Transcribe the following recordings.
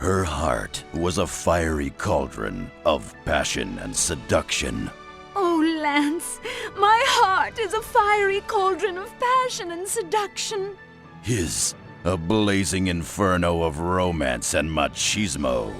Her heart was a fiery cauldron of passion and seduction. Oh, Lance, my heart is a fiery cauldron of passion and seduction. His, a blazing inferno of romance and machismo.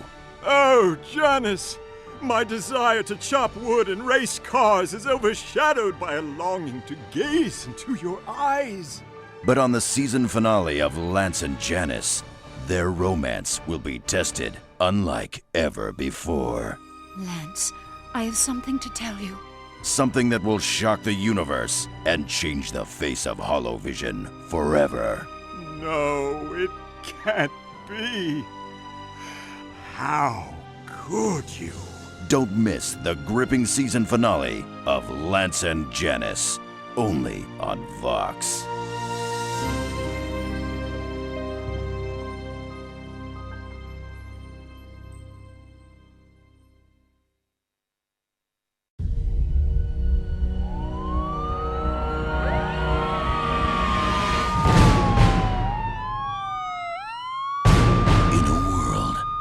Oh, Janice, my desire to chop wood and race cars is overshadowed by a longing to gaze into your eyes. But on the season finale of Lance and Janice, their romance will be tested unlike ever before. Lance, I have something to tell you. Something that will shock the universe and change the face of Holovision forever. No, it can't be. How could you? Don't miss the gripping season finale of Lance and Janice, only on Vox.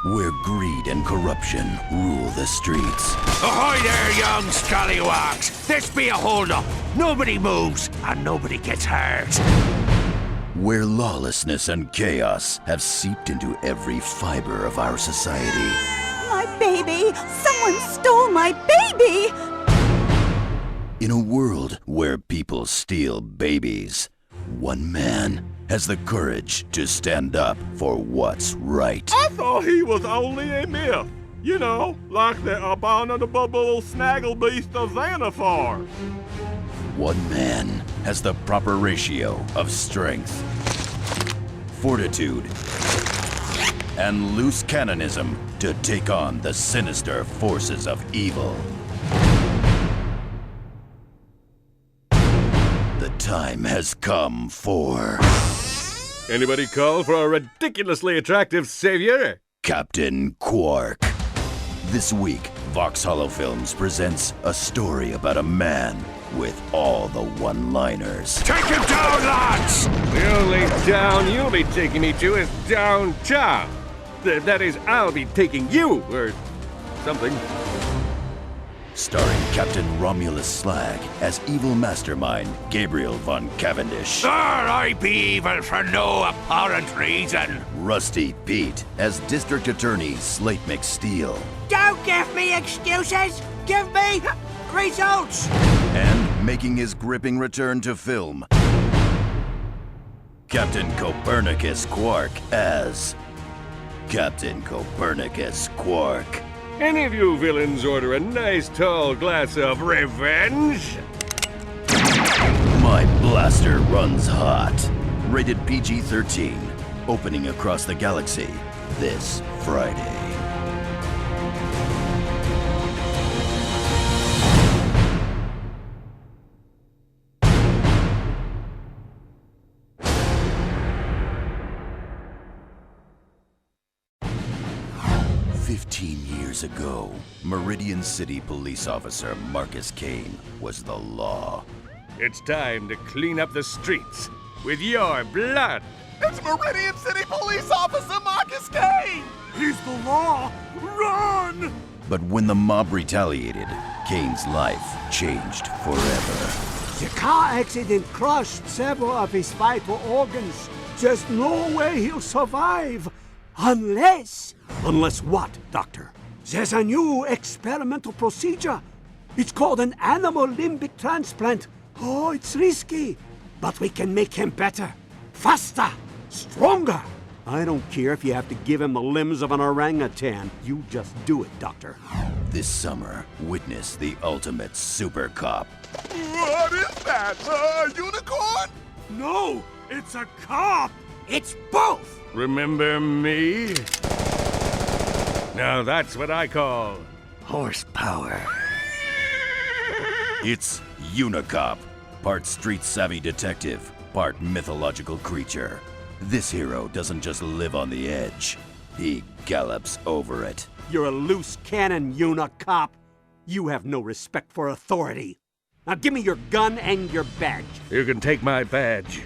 Where greed and corruption rule the streets. Ahoy there, young scallywags! This be a hold-up. Nobody moves, and nobody gets hurt. Where lawlessness and chaos have seeped into every fiber of our society. My baby! Someone stole my baby! In a world where people steal babies, one man has the courage to stand up for what's right. I thought he was only a myth. You know, like the abominable snagglebeast of Xanathar. One man has the proper ratio of strength, fortitude, and loose cannonism to take on the sinister forces of evil. The time has come for... Anybody call for a ridiculously attractive savior? Captain Quark. This week, Vox Hollow Films presents a story about a man with all the one-liners. Take him down, lads! The only down you'll be taking me to is downtown. That is, I'll be taking you, or something. Starring Captain Romulus Slag as evil mastermind Gabriel von Cavendish. I be evil for no apparent reason. Rusty Pete as District Attorney Slate McSteel. Don't give me excuses! Give me results! And making his gripping return to film, Captain Copernicus Quark as Captain Copernicus Quark. Any of you villains order a nice tall glass of revenge? My blaster runs hot. Rated PG-13. Opening across the galaxy this Friday. Years ago, Meridian City police officer Marcus Kane was the law. It's time to clean up the streets with your blood. It's Meridian City police officer Marcus Kane! He's the law! Run! But when the mob retaliated, Kane's life changed forever. The car accident crushed several of his vital organs. There's no way he'll survive. Unless... Unless what, Doctor? There's a new experimental procedure. It's called an animal limbic transplant. Oh, it's risky. But we can make him better, faster, stronger. I don't care if you have to give him the limbs of an orangutan. You just do it, Doctor. This summer, witness the ultimate super cop. What is that? A unicorn? No, it's a cop! It's both! Remember me? Now that's what I call horsepower. It's Unicop, part street-savvy detective, part mythological creature. This hero doesn't just live on the edge, he gallops over it. You're a loose cannon, Unicop. You have no respect for authority. Now give me your gun and your badge. You can take my badge,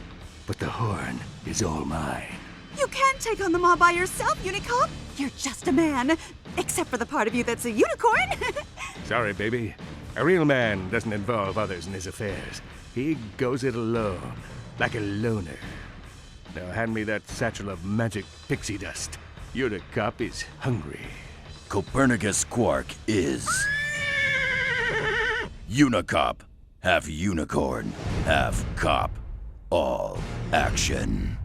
but the horn is all mine. You can't take on them all by yourself, Unicop. You're just a man. Except for the part of you that's a unicorn. Sorry, baby. A real man doesn't involve others in his affairs. He goes it alone, like a loner. Now hand me that satchel of magic pixie dust. Unicop is hungry. Copernicus Quark is Unicop. Half unicorn, half cop. All action.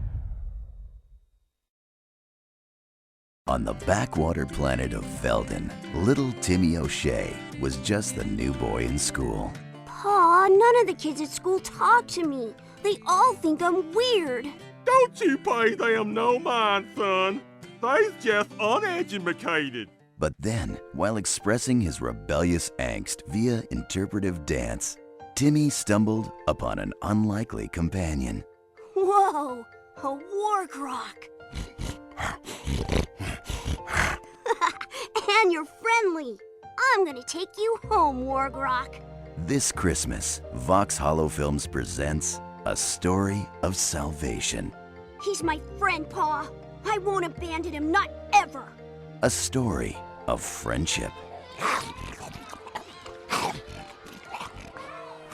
On the backwater planet of Veldon, little Timmy O'Shea was just the new boy in school. Pa, none of the kids at school talk to me. They all think I'm weird. Don't you pay them no mind, son. They's just uneducated. But then, while expressing his rebellious angst via interpretive dance, Timmy stumbled upon an unlikely companion. Whoa, a wargrok. And you're friendly. I'm gonna take you home, wargrok. This Christmas, Vox Hollow Films presents A Story of Salvation. He's my friend, Pa. I won't abandon him, not ever. A story of friendship.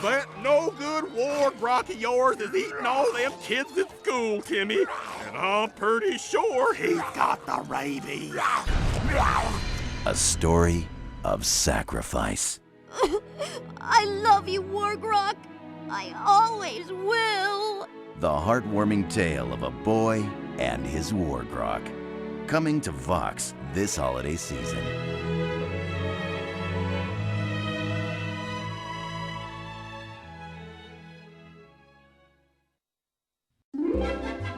That no good wargrok of yours is eating all them kids at school, Timmy. And I'm pretty sure he's got the rabies. A story of sacrifice. I love you, wargrok. I always will. The heartwarming tale of a boy and his wargrok. Coming to Vox this holiday season.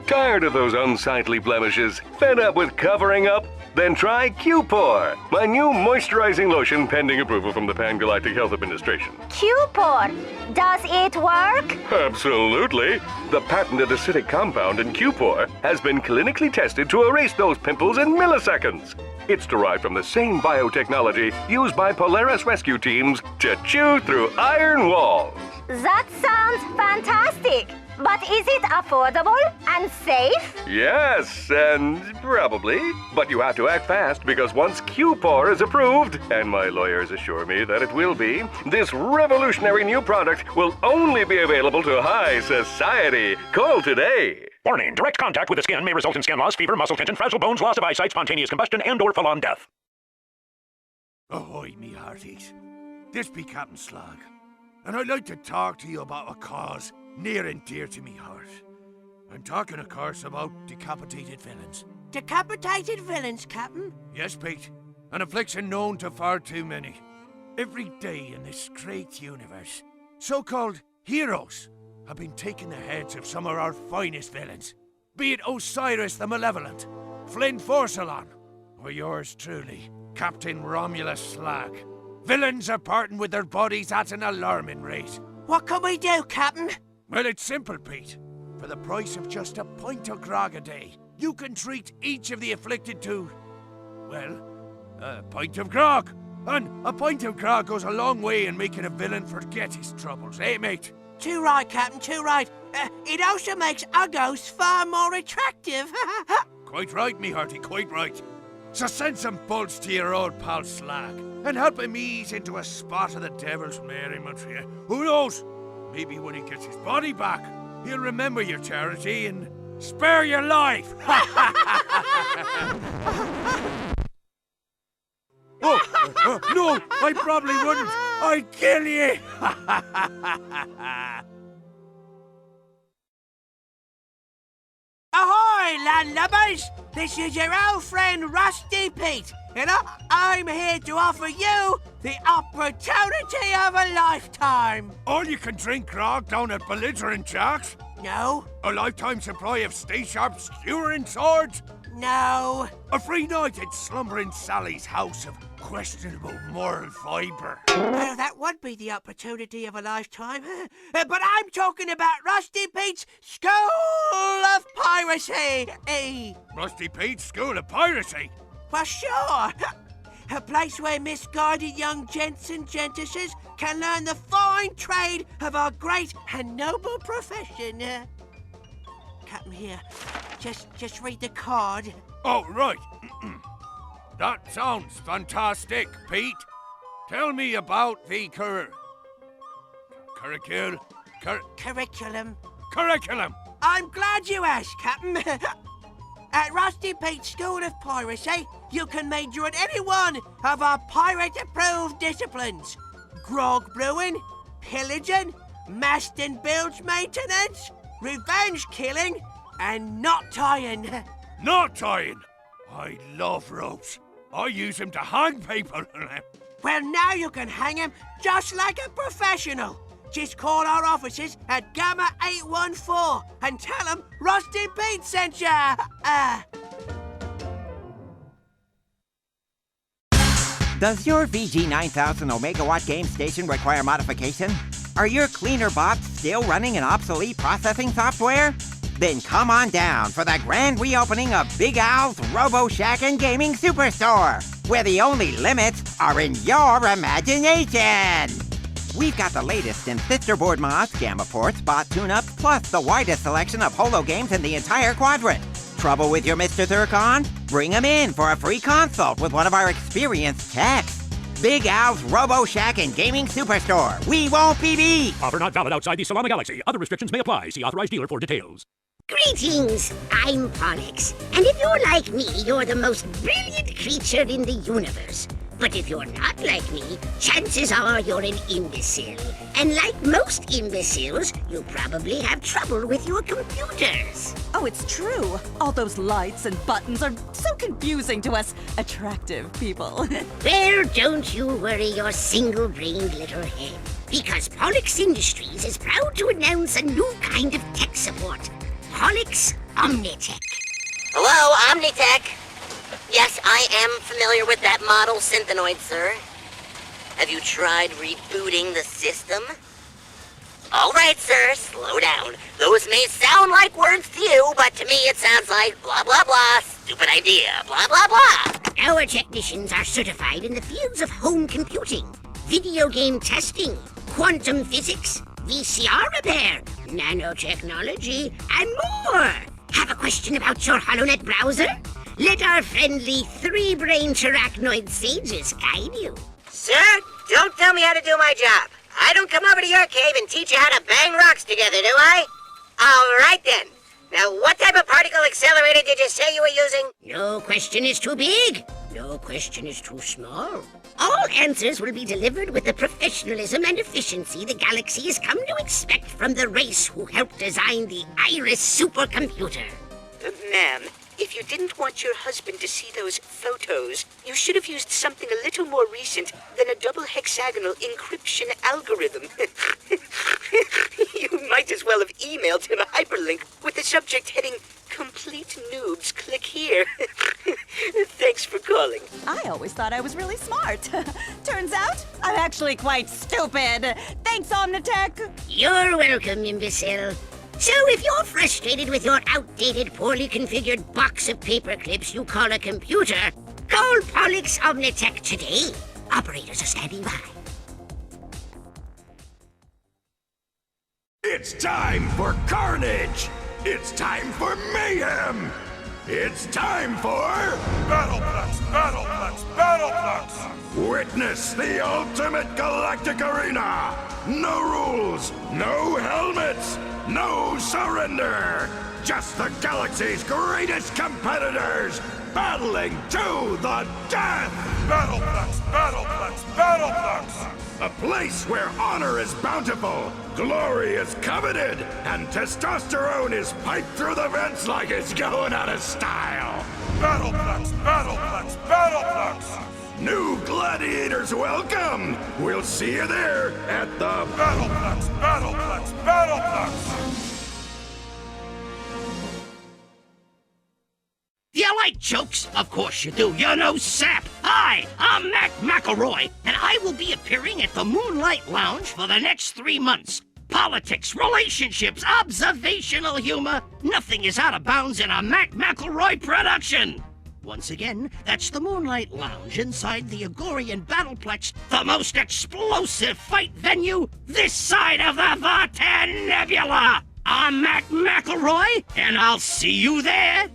Tired of those unsightly blemishes? Fed up with covering up? Then try Qpor, my new moisturizing lotion pending approval from the Pan-Galactic Health Administration. Qpor, does it work? Absolutely. The patented acidic compound in Qpor has been clinically tested to erase those pimples in milliseconds. It's derived from the same biotechnology used by Polaris rescue teams to chew through iron walls. That sounds fantastic. But is it affordable and safe? Yes, and probably. But you have to act fast because once Qpor is approved, and my lawyers assure me that it will be, this revolutionary new product will only be available to high society. Call today. Warning, direct contact with the skin may result in skin loss, fever, muscle tension, fragile bones, loss of eyesight, spontaneous combustion, and/or full-on death. Ahoy, me hearties. This be Captain Slug, and I'd like to talk to you about a cause near and dear to me heart. I'm talking, of course, about decapitated villains. Decapitated villains, Captain? Yes, Pete. An affliction known to far too many. Every day in this great universe, so-called heroes have been taking the heads of some of our finest villains. Be it Osiris the Malevolent, Flynn Forsalon, or yours truly, Captain Romulus Slag. Villains are parting with their bodies at an alarming rate. What can we do, Captain? Well, it's simple, Pete. For the price of just a pint of grog a day, you can treat each of the afflicted to, well, a pint of grog. And a pint of grog goes a long way in making a villain forget his troubles, eh, mate? Too right, Captain, too right. It also makes our ghosts far more attractive. Quite right, me hearty, quite right. So send some buds to your old pal Slag, and help him ease into a spot of the devil's merriment for you. Who knows? Maybe when he gets his body back, he'll remember your charity and spare your life. No, I probably wouldn't. I'd kill you. Ahoy, landlubbers! This is your old friend Rusty Pete, and I'm here to offer you the opportunity of a lifetime. All you can drink grog down at Belligerent Jack's? No. A lifetime supply of stay-sharp skewering swords? No. A free night at Slumbering Sally's house of questionable moral fibre? Well, that would be the opportunity of a lifetime. But I'm talking about Rusty Pete's School of Piracy. Rusty Pete's School of Piracy? For sure. A place where misguided young gents and gentesses can learn the fine trade of our great and noble profession. Captain here, Just read the card. Oh, right. That sounds fantastic, Pete. Tell me about the curriculum. Curriculum. I'm glad you asked, Captain. At Rusty Pete's School of Piracy, you can major in any one of our pirate-approved disciplines. Grog brewing, pillaging, mast and bilge maintenance, revenge killing, and knot tying. Knot tying? I love ropes. I use them to hang people. Well, now you can hang him just like a professional. Just call our offices at Gamma 814 and tell them Rusty Pete sent ya. Does your VG9000 Omega Watt game station require modification? Are your cleaner bots still running an obsolete processing software? Then come on down for the grand reopening of Big Al's Robo Shack and Gaming Superstore, where the only limits are in your imagination. We've got the latest in sisterboard mods, gamma ports, bot tune-ups, plus the widest selection of holo games in the entire quadrant. Trouble with your Mr. Thurcon? Bring him in for a free consult with one of our experienced techs. Big Al's Robo Shack and Gaming Superstore. We won't be beat. Offer not valid outside the Solana Galaxy. Other restrictions may apply. See authorized dealer for details. Greetings, I'm Pollux, and if you're like me, you're the most brilliant creature in the universe. But if you're not like me, chances are you're an imbecile. And like most imbeciles, you probably have trouble with your computers. Oh, it's true. All those lights and buttons are so confusing to us attractive people. Well, don't you worry your single-brained little head, because Pollux Industries is proud to announce a new kind of tech support. Pollux Omnitech. Hello, Omnitech. Yes, I am familiar with that model synthenoid, sir. Have you tried rebooting the system? All right, sir, slow down. Those may sound like words to you, but to me it sounds like blah, blah, blah, stupid idea, blah, blah, blah. Our technicians are certified in the fields of home computing, video game testing, quantum physics, VCR repair, nanotechnology, and more. Have a question about your HoloNet browser? Let our friendly three-brained arachnoid sages guide you. Sir, don't tell me how to do my job. I don't come over to your cave and teach you how to bang rocks together, do I? All right then. Now, what type of particle accelerator did you say you were using? No question is too big. No question is too small. All answers will be delivered with the professionalism and efficiency the galaxy has come to expect from the race who helped design the Iris supercomputer. Ma'am, if you didn't want your husband to see those photos, you should have used something a little more recent than a double hexagonal encryption algorithm. You might as well have emailed him a hyperlink with the subject heading, "Complete noobs, click here." Thanks for calling. I always thought I was really smart. Turns out, I'm actually quite stupid. Thanks, Omnitech. You're welcome, imbecile. So if you're frustrated with your outdated, poorly configured box of paper clips you call a computer, call Pollux Omnitech today. Operators are standing by. It's time for carnage! It's time for mayhem! It's time for... Battlebox! Battlebox! Battlebox! Witness the ultimate galactic arena! No rules, no helmets, no surrender! Just the galaxy's greatest competitors, battling to the death! Battlebox! Battlebox! Battlebox! A place where honor is bountiful, glory is coveted, and testosterone is piped through the vents like it's going out of style! Battlebox! Battlebox! Battlebox! New gladiators welcome! We'll see you there at the Battlebox! Battlebox! Battlebox! You like jokes? Of course you do. You're no sap. Hi, I'm Mac McElroy, and I will be appearing at the Moonlight Lounge for the next 3 months. Politics, relationships, observational humor. Nothing is out of bounds in a Mac McElroy production. Once again, that's the Moonlight Lounge inside the Agorian Battleplex, the most explosive fight venue this side of the Vartan Nebula. I'm Mac McElroy, and I'll see you there.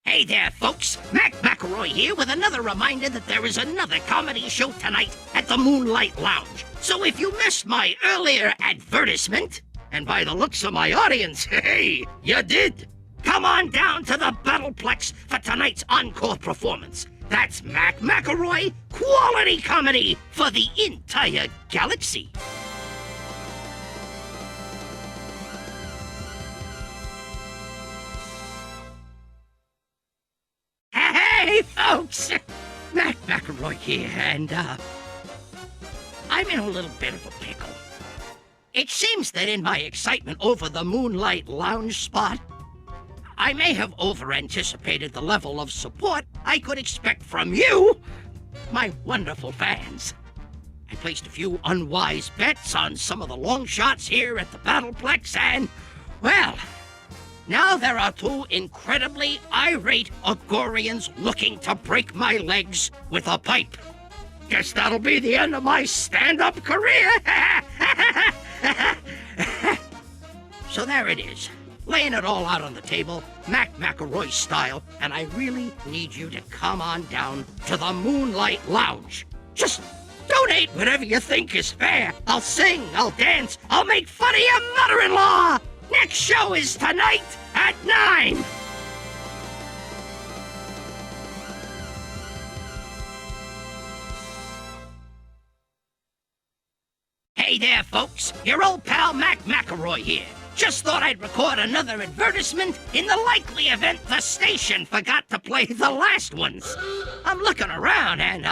Hey there, folks. Mac McElroy here with another reminder that there is another comedy show tonight at the Moonlight Lounge. So if you missed my earlier advertisement, and by the looks of my audience, hey, you did. Come on down to the Battlebox for tonight's encore performance. That's Mac McElroy, quality comedy for the entire galaxy. Hey, folks! Mac McElroy here, and, I'm in a little bit of a pickle. It seems that in my excitement over the Moonlight Lounge spot, I may have over-anticipated the level of support I could expect from you, my wonderful fans. I placed a few unwise bets on some of the long shots here at the Battlebox, and, well, now there are two incredibly irate Agorians looking to break my legs with a pipe. Guess that'll be the end of my stand-up career. So there it is, laying it all out on the table, Mac McElroy style, and I really need you to come on down to the Moonlight Lounge. Just donate whatever you think is fair. I'll sing, I'll dance, I'll make fun of your mother-in-law. Next show is tonight at 9. Hey there, folks. Your old pal Mac McElroy here. Just thought I'd record another advertisement in the likely event the station forgot to play the last ones. I'm looking around and,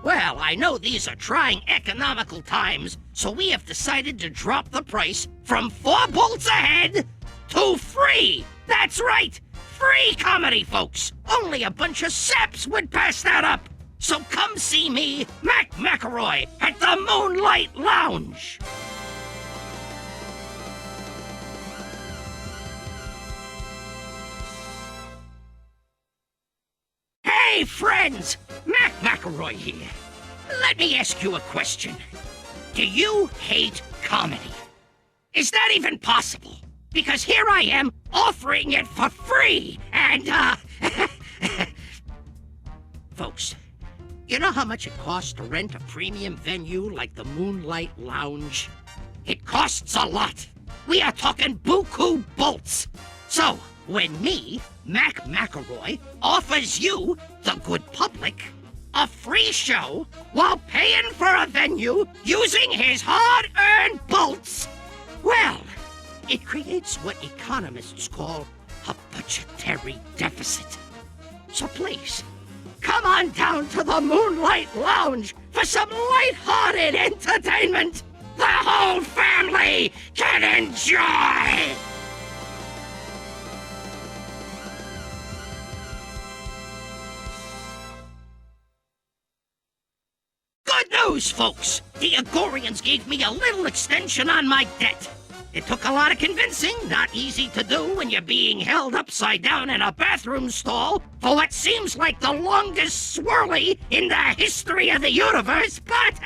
well, I know these are trying economical times, so we have decided to drop the price from 4 bolts a head to free. That's right, free comedy, folks. Only a bunch of saps would pass that up. So come see me, Mac McElroy, at the Moonlight Lounge. Hey, friends! Mac McElroy here. Let me ask you a question. Do you hate comedy? Is that even possible? Because here I am, offering it for free, and, folks, you know how much it costs to rent a premium venue like the Moonlight Lounge? It costs a lot. We are talking buku bolts. So, when me, Mac McElroy, offers you, the good public, a free show while paying for a venue using his hard-earned bolts, well, it creates what economists call a budgetary deficit. So please, come on down to the Moonlight Lounge for some light-hearted entertainment the whole family can enjoy! Good news, folks! The Agorians gave me a little extension on my debt. It took a lot of convincing, not easy to do when you're being held upside down in a bathroom stall for what seems like the longest swirly in the history of the universe, but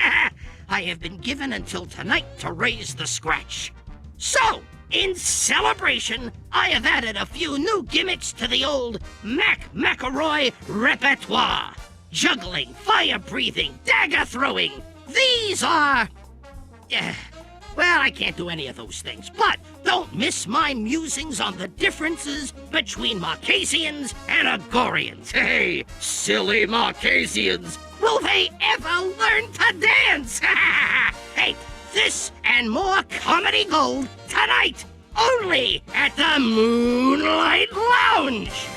I have been given until tonight to raise the scratch. So, in celebration, I have added a few new gimmicks to the old Mac McElroy repertoire. Juggling, fire-breathing, dagger-throwing. These are... well, I can't do any of those things, but don't miss my musings on the differences between Marquesians and Agorians. Hey, silly Marquesians, will they ever learn to dance? Hey, this and more comedy gold tonight, only at the Moonlight Lounge.